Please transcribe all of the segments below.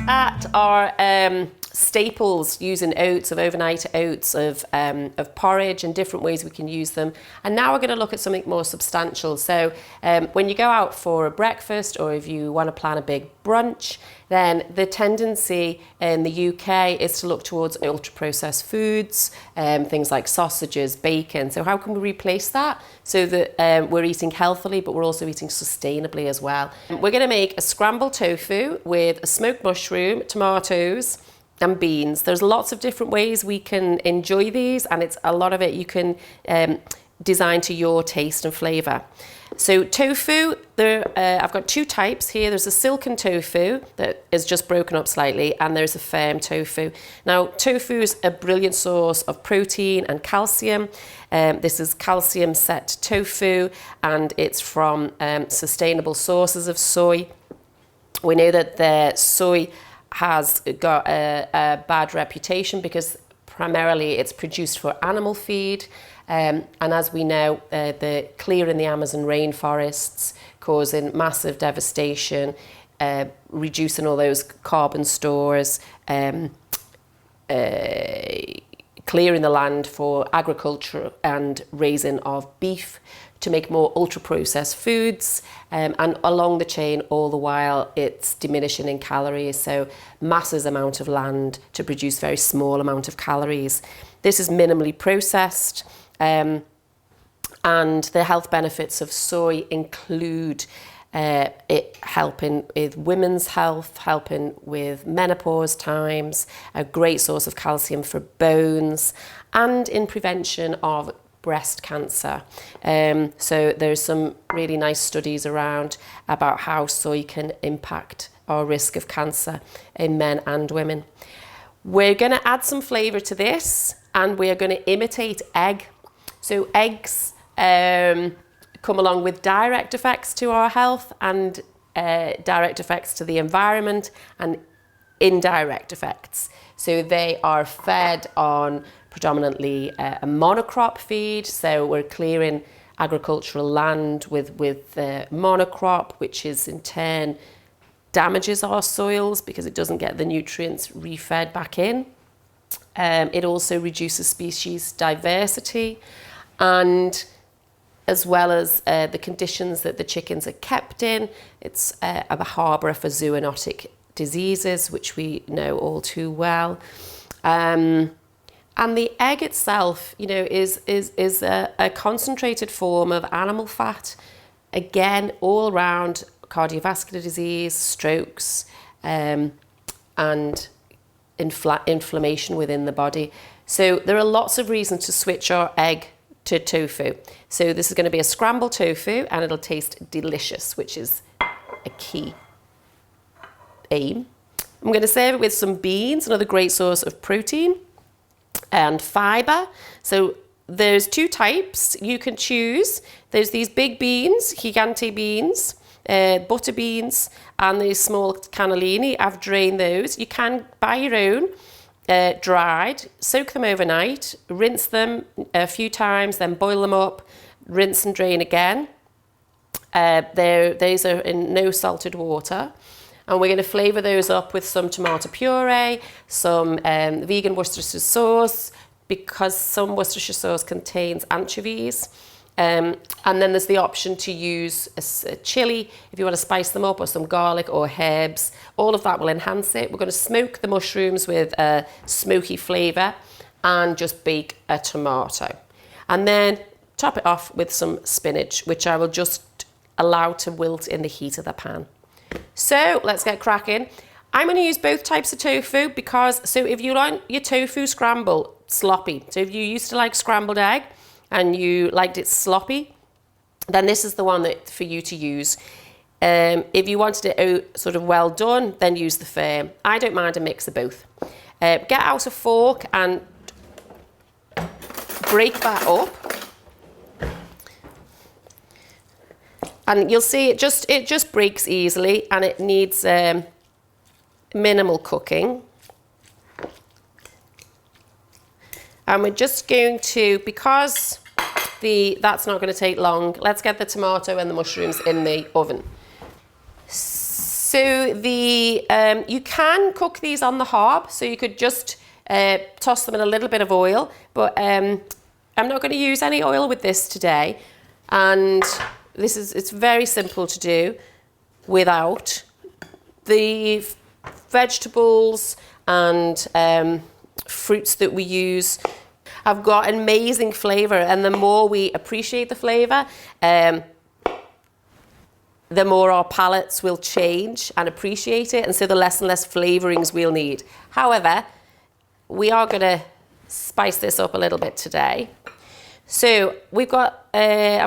at our staples using oats, of overnight oats, of porridge and different ways we can use them. And now we're going to look at something more substantial. So when you go out for a breakfast, or if you want to plan a big brunch, then the tendency in the UK is to look towards ultra-processed foods, things like sausages, bacon. So how can we replace that so that we're eating healthily, but we're also eating sustainably as well? We're going to make a scrambled tofu with a smoked mushroom, tomatoes, and beans. There's lots of different ways we can enjoy these, and it's a lot of it you can design to your taste and flavour. So tofu, I've got two types here. There's a silken tofu that is just broken up slightly, and there's a firm tofu. Now, tofu is a brilliant source of protein and calcium. This is calcium set tofu, and it's from sustainable sources of soy. We know that the soy has got a bad reputation because primarily it's produced for animal feed. And as we know, the clearing the Amazon rainforests, causing massive devastation, reducing all those carbon stores, clearing the land for agriculture and raising of beef to make more ultra-processed foods, and along the chain all the while it's diminishing in calories, so massive amount of land to produce very small amount of calories. This is minimally processed, and the health benefits of soy include it helping with women's health, helping with menopause times, a great source of calcium for bones, and in prevention of breast cancer. So there's some really nice studies around about how soy can impact our risk of cancer in men and women. We're going to add some flavour to this, and we're going to imitate egg. So eggs come along with direct effects to our health and direct effects to the environment and indirect effects. So they are fed on predominantly a monocrop feed, so we're clearing agricultural land with monocrop, which is in turn damages our soils because it doesn't get the nutrients refed back in. It also reduces species diversity, and as well as the conditions that the chickens are kept in, it's a harbour for zoonotic diseases, which we know all too well. And the egg itself, you know, is a concentrated form of animal fat. Again, all around cardiovascular disease, strokes, and inflammation within the body. So there are lots of reasons to switch our egg to tofu. So this is going to be a scrambled tofu, and it'll taste delicious, which is a key aim. I'm going to serve it with some beans, another great source of protein and fibre. So there's two types you can choose. There's these big beans, gigante beans, butter beans, and these small cannellini. I've drained those. You can buy your own dried, soak them overnight, rinse them a few times, then boil them up, rinse and drain again. These are in no salted water. And we're going to flavour those up with some tomato puree, some vegan Worcestershire sauce, because some Worcestershire sauce contains anchovies. And then there's the option to use a chilli if you want to spice them up, or some garlic or herbs. All of that will enhance it. We're going to smoke the mushrooms with a smoky flavour and just bake a tomato. And then top it off with some spinach, which I will just allow to wilt in the heat of the pan. So let's get cracking. I'm going to use both types of tofu because, so if you like your tofu scramble sloppy, so if you used to like scrambled egg and you liked it sloppy, then this is the one that for you to use. If you wanted it sort of well done, then use the firm. I don't mind a mix of both. Get out a fork and break that up. And you'll see it just breaks easily, and it needs minimal cooking. And we're just going to, because that's not going to take long, let's get the tomato and the mushrooms in the oven. So So you can cook these on the hob, so you could just toss them in a little bit of oil, but I'm not going to use any oil with this today, and it's very simple to do without the vegetables and fruits that we use. Have got an amazing flavour, and the more we appreciate the flavour, the more our palates will change and appreciate it, and so the less and less flavourings we'll need. However, we are going to spice this up a little bit today. So I've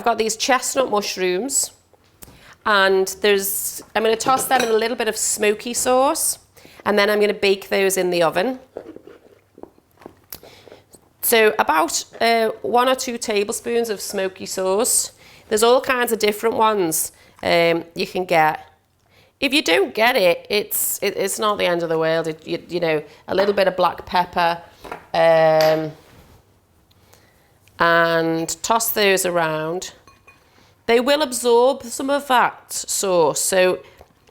got these chestnut mushrooms, and I'm going to toss them in a little bit of smoky sauce, and then I'm going to bake those in the oven. So about 1 or 2 tablespoons of smoky sauce. There's all kinds of different ones you can get. If you don't get it, it's not the end of the world. You know, a little bit of black pepper, and toss those around. They will absorb some of that sauce, so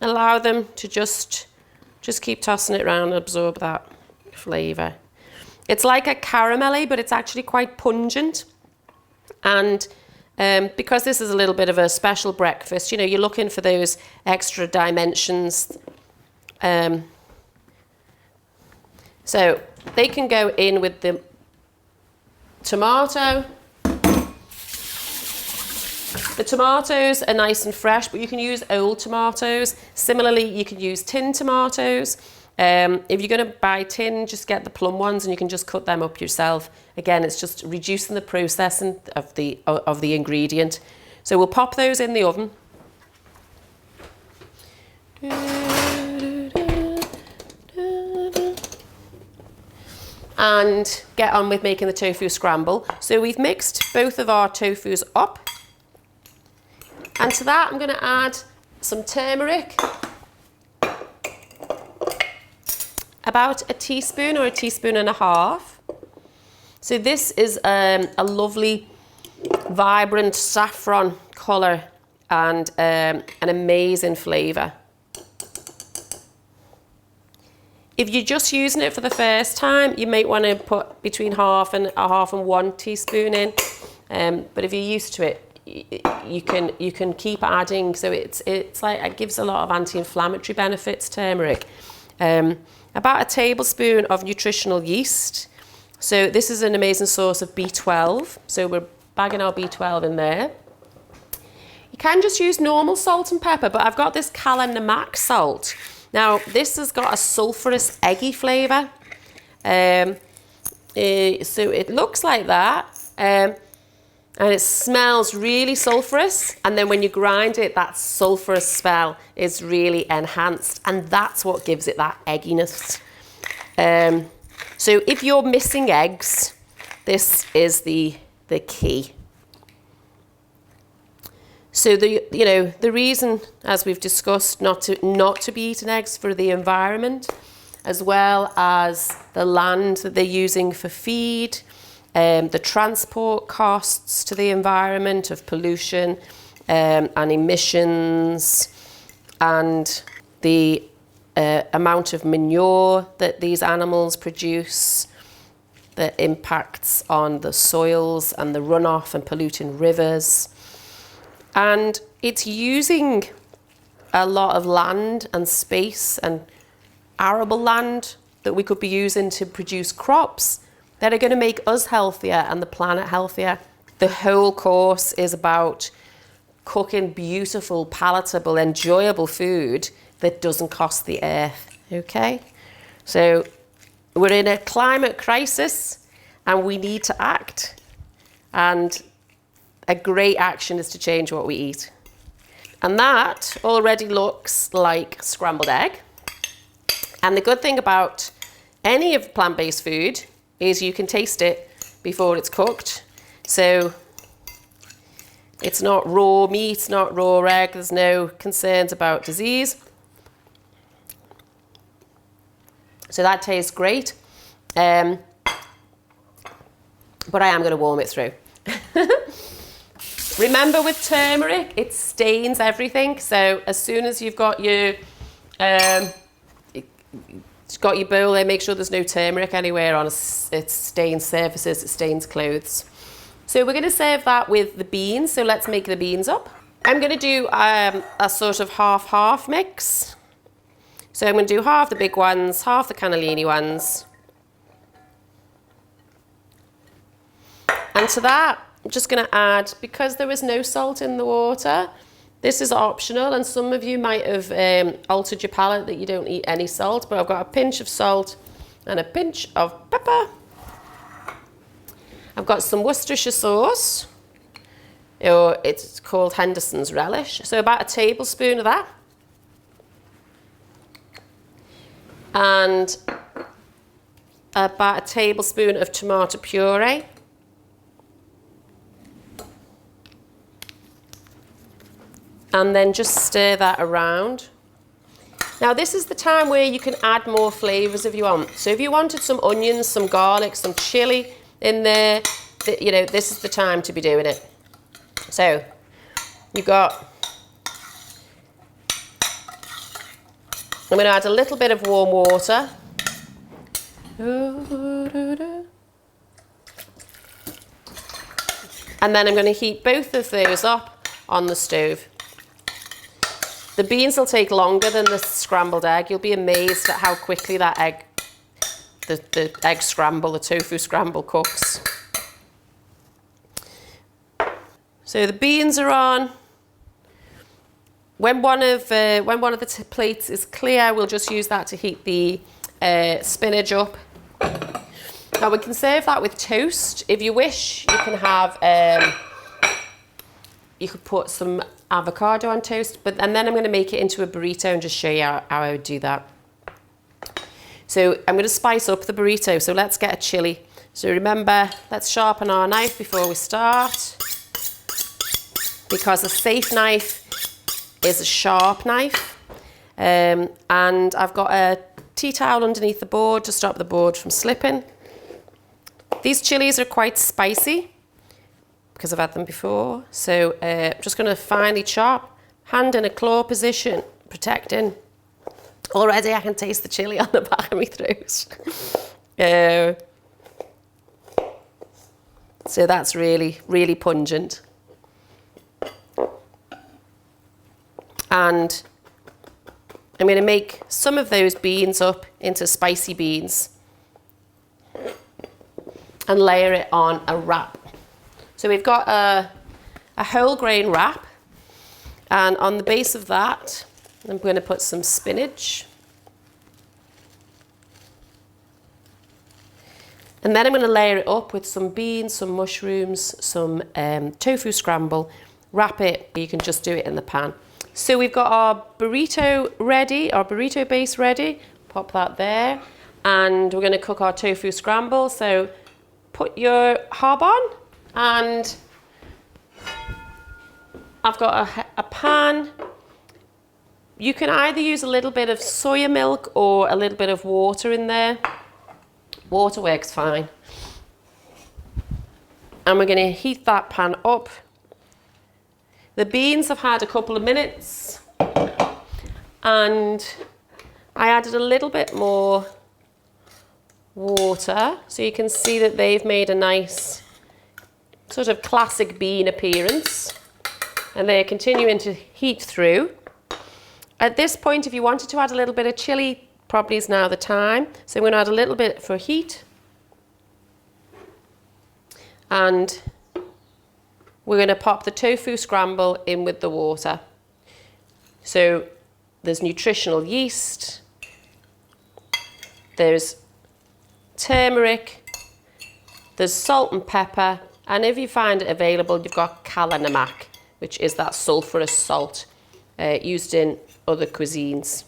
allow them to just keep tossing it around and absorb that flavour. It's like a caramelly, but it's actually quite pungent. And because this is a little bit of a special breakfast, you know, you're looking for those extra dimensions. So they can go in with the tomato. The tomatoes are nice and fresh, but you can use old tomatoes. Similarly, you can use tin tomatoes. If you're going to buy tin, just get the plum ones and you can just cut them up yourself. Again, it's just reducing the processing of the ingredient. So we'll pop those in the oven. And get on with making the tofu scramble. So we've mixed both of our tofus up. And to that, I'm going to add some turmeric. About a teaspoon or a teaspoon and a half. So this is a lovely, vibrant saffron colour and an amazing flavour. If you're just using it for the first time, you might want to put between half and 1 teaspoon in. But if you're used to it, you can keep adding. So it's like it gives a lot of anti-inflammatory benefits, turmeric. About a tablespoon of nutritional yeast. So this is an amazing source of B12. So we're bagging our B12 in there. You can just use normal salt and pepper, but I've got this namak salt. Now this has got a sulphurous, eggy flavour. So it looks like that. And it smells really sulphurous, and then when you grind it, that sulphurous smell is really enhanced, and that's what gives it that egginess. So if you're missing eggs, this is the key. So the reason, as we've discussed, not to be eating eggs for the environment, as well as the land that they're using for feed. The transport costs to the environment of pollution and emissions, and the amount of manure that these animals produce, the impacts on the soils and the runoff and polluting rivers. And it's using a lot of land and space and arable land that we could be using to produce crops that are going to make us healthier and the planet healthier. The whole course is about cooking beautiful, palatable, enjoyable food that doesn't cost the earth, okay? So we're in a climate crisis and we need to act. And a great action is to change what we eat. And that already looks like scrambled egg. And the good thing about any of plant-based food is you can taste it before it's cooked. So it's not raw meat, not raw egg, there's no concerns about disease. So that tastes great. But I am going to warm it through. Remember with turmeric, it stains everything. So as soon as you've got your You've got your bowl there, make sure there's no turmeric anywhere on it stains surfaces, it stains clothes. So we're going to serve that with the beans, so let's make the beans up. I'm going to do a sort of half-half mix. So I'm going to do half the big ones, half the cannellini ones. And to that, I'm just going to add, because there is no salt in the water, this is optional, and some of you might have altered your palate that you don't eat any salt, but I've got a pinch of salt and a pinch of pepper. I've got some Worcestershire sauce, or it's called Henderson's relish, so about a tablespoon of that. And about a tablespoon of tomato puree. And then just stir that around. Now this is the time where you can add more flavours if you want. So if you wanted some onions, some garlic, some chilli in there, you know, this is the time to be doing it. So you've got, I'm going to add a little bit of warm water. And then I'm going to heat both of those up on the stove. The beans will take longer than the scrambled egg. You'll be amazed at how quickly that egg, the egg scramble, the tofu scramble cooks. So the beans are on. When one of the plates is clear, we'll just use that to heat the spinach up. Now we can serve that with toast. If you wish, you can have, you could put some avocado on toast, and then I'm going to make it into a burrito and just show you how I would do that. So I'm going to spice up the burrito, so let's get a chili. So remember, let's sharpen our knife before we start, because a safe knife is a sharp knife. And I've got a tea towel underneath the board to stop the board from slipping. These chilies are quite spicy, because I've had them before. So I'm just going to finely chop, hand in a claw position, protecting. Already I can taste the chili on the back of my throat. So that's really, really pungent. And I'm going to make some of those beans up into spicy beans and layer it on a wrap. So we've got a whole grain wrap, and on the base of that, I'm going to put some spinach. And then I'm going to layer it up with some beans, some mushrooms, some tofu scramble. Wrap it, you can just do it in the pan. So we've got our burrito ready, our burrito base ready. Pop that there. And we're going to cook our tofu scramble. So put your hob on. And I've got a pan. You can either use a little bit of soya milk or a little bit of water in there. Water works fine. And we're going to heat that pan up. The beans have had a couple of minutes, and I added a little bit more water, so you can see that they've made a nice sort of classic bean appearance, and they're continuing to heat through. At this point, if you wanted to add a little bit of chilli, probably is now the time. So I'm going to add a little bit for heat, and we're going to pop the tofu scramble in with the water. So there's nutritional yeast, there's turmeric, there's salt and pepper, and if you find it available, you've got namak, which is that sulphurous salt used in other cuisines.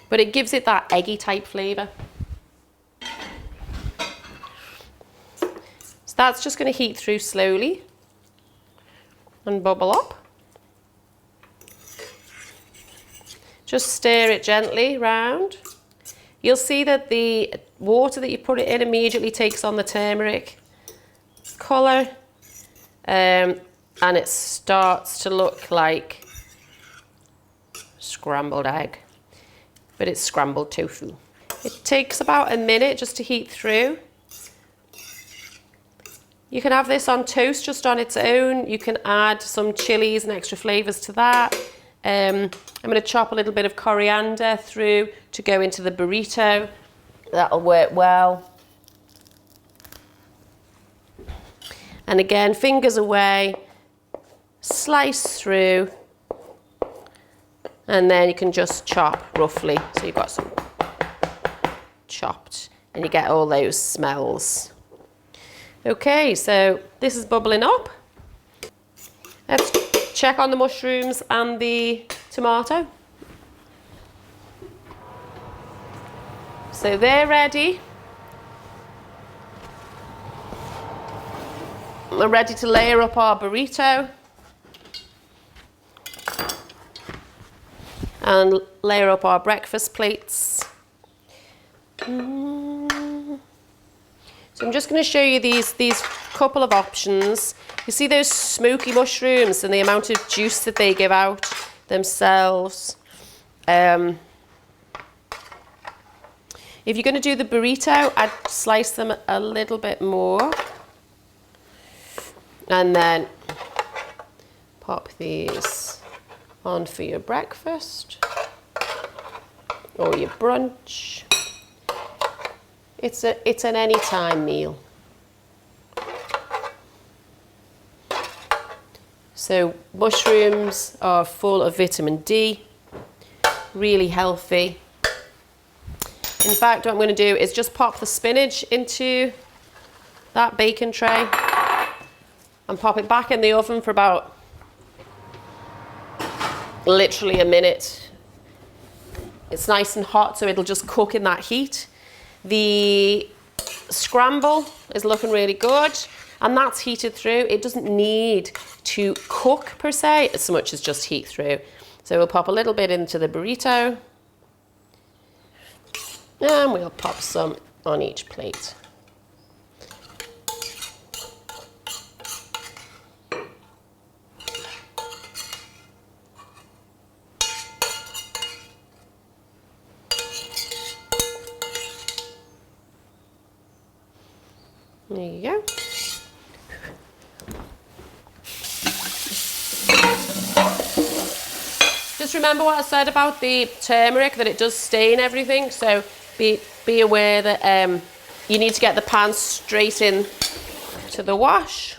But it gives it that eggy type flavour. So that's just going to heat through slowly and bubble up. Just stir it gently round. You'll see that the water that you put it in immediately takes on the turmeric colour, and it starts to look like scrambled egg, but it's scrambled tofu. It takes about a minute just to heat through. You can have this on toast just on its own. You can add some chilies and extra flavours to that. I'm going to chop a little bit of coriander through to go into the burrito. That'll work well. And again, fingers away, slice through, and then you can just chop roughly. So you've got some chopped, and you get all those smells. Okay, so this is bubbling up. Let's check on the mushrooms and the tomato. So they're ready. We're ready to layer up our burrito and layer up our breakfast plates. So I'm just going to show you these couple of options. You see those smoky mushrooms and the amount of juice that they give out themselves. If you're going to do the burrito, I'd slice them a little bit more. And then pop these on for your breakfast or your brunch. It's an anytime meal. So mushrooms are full of vitamin D, really healthy. In fact, what I'm going to do is just pop the spinach into that bacon tray and pop it back in the oven for about literally a minute. It's nice and hot, so it'll just cook in that heat. The scramble is looking really good, and that's heated through. It doesn't need to cook per se, as much as just heat through. So we'll pop a little bit into the burrito, and we'll pop some on each plate. There you go. Just remember what I said about the turmeric, that it does stain everything, so be aware that you need to get the pan straight in to the wash.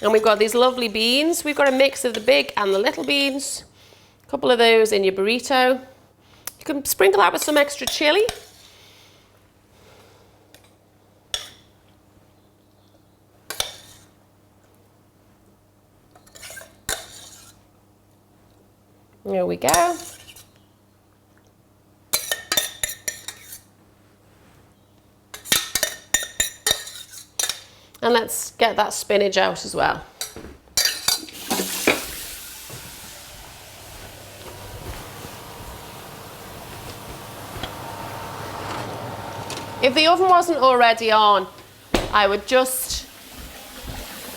And we've got these lovely beans. We've got a mix of the big and the little beans. A couple of those in your burrito. You can sprinkle that with some extra chilli. There we go. And let's get that spinach out as well. If the oven wasn't already on, I would just,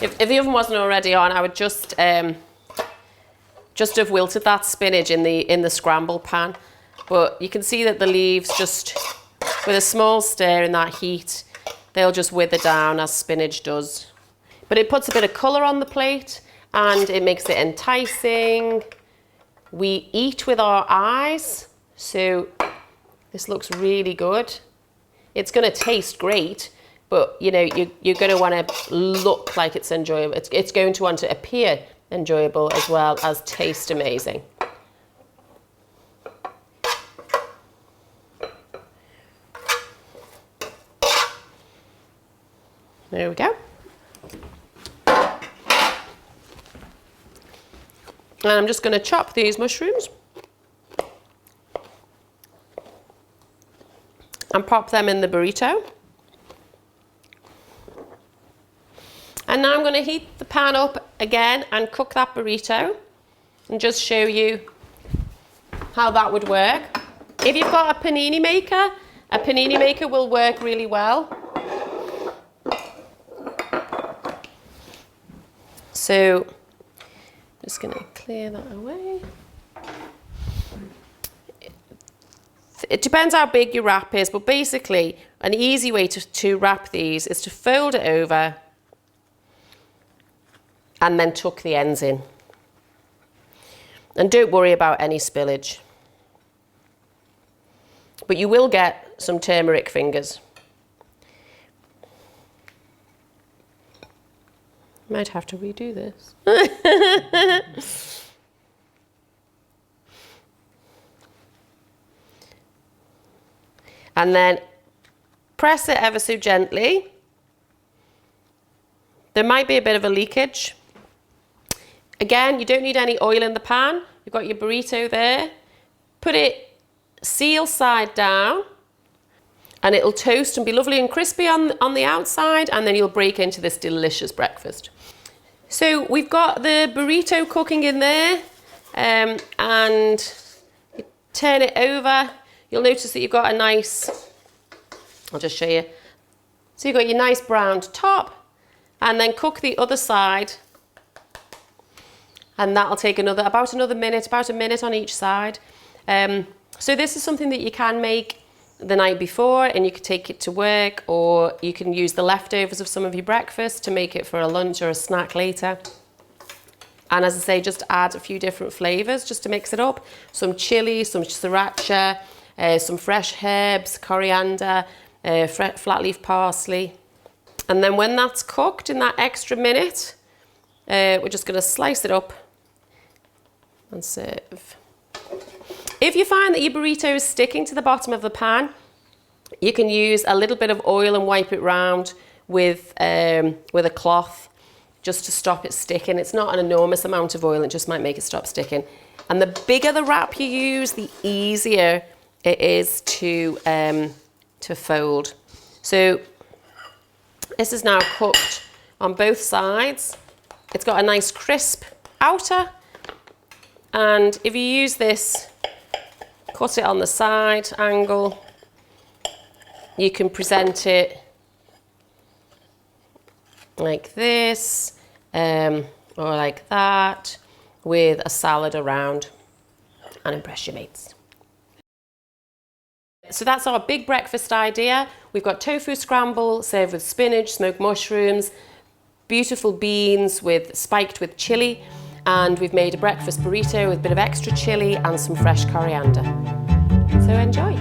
if the oven wasn't already on, I would just have wilted that spinach in the scramble pan. But you can see that the leaves, just with a small stir in that heat, they'll just wither down as spinach does. But it puts a bit of colour on the plate and it makes it enticing. We eat with our eyes, so this looks really good. It's going to taste great, but you know, you're going to want to look like it's enjoyable. It's going to want to appear enjoyable as well as taste amazing. There we go. And I'm just going to chop these mushrooms and pop them in the burrito. And now I'm going to heat the pan up again and cook that burrito and just show you how that would work. If you've got a panini maker will work really well. So just going to clear that away. It depends how big your wrap is, but basically an easy way to wrap these is to fold it over and then tuck the ends in. And don't worry about any spillage. But you will get some turmeric fingers. Might have to redo this. And then press it ever so gently. There might be a bit of a leakage. Again, you don't need any oil in the pan. You've got your burrito there. Put it seal side down and it'll toast and be lovely and crispy on the outside, and then you'll break into this delicious breakfast. So we've got the burrito cooking in there, and you turn it over. You'll notice that you've got a nice, I'll just show you. So you've got your nice browned top, and then cook the other side. And that'll take about a minute on each side. So this is something that you can make the night before and you could take it to work, or you can use the leftovers of some of your breakfast to make it for a lunch or a snack later. And as I say, just add a few different flavours just to mix it up. Some chilli, some sriracha, some fresh herbs, coriander, flat leaf parsley. And then when that's cooked in that extra minute, we're just going to slice it up and serve. If you find that your burrito is sticking to the bottom of the pan, you can use a little bit of oil and wipe it round with a cloth just to stop it sticking. It's not an enormous amount of oil, it just might make it stop sticking. And the bigger the wrap you use, the easier it is to fold. So this is now cooked on both sides. It's got a nice crisp outer, and if you use this, cut it on the side angle, you can present it like this, or like that, with a salad around, and impress your mates. So that's our big breakfast idea. We've got tofu scramble served with spinach, smoked mushrooms, beautiful beans spiked with chilli, and we've made a breakfast burrito with a bit of extra chilli and some fresh coriander. So enjoy.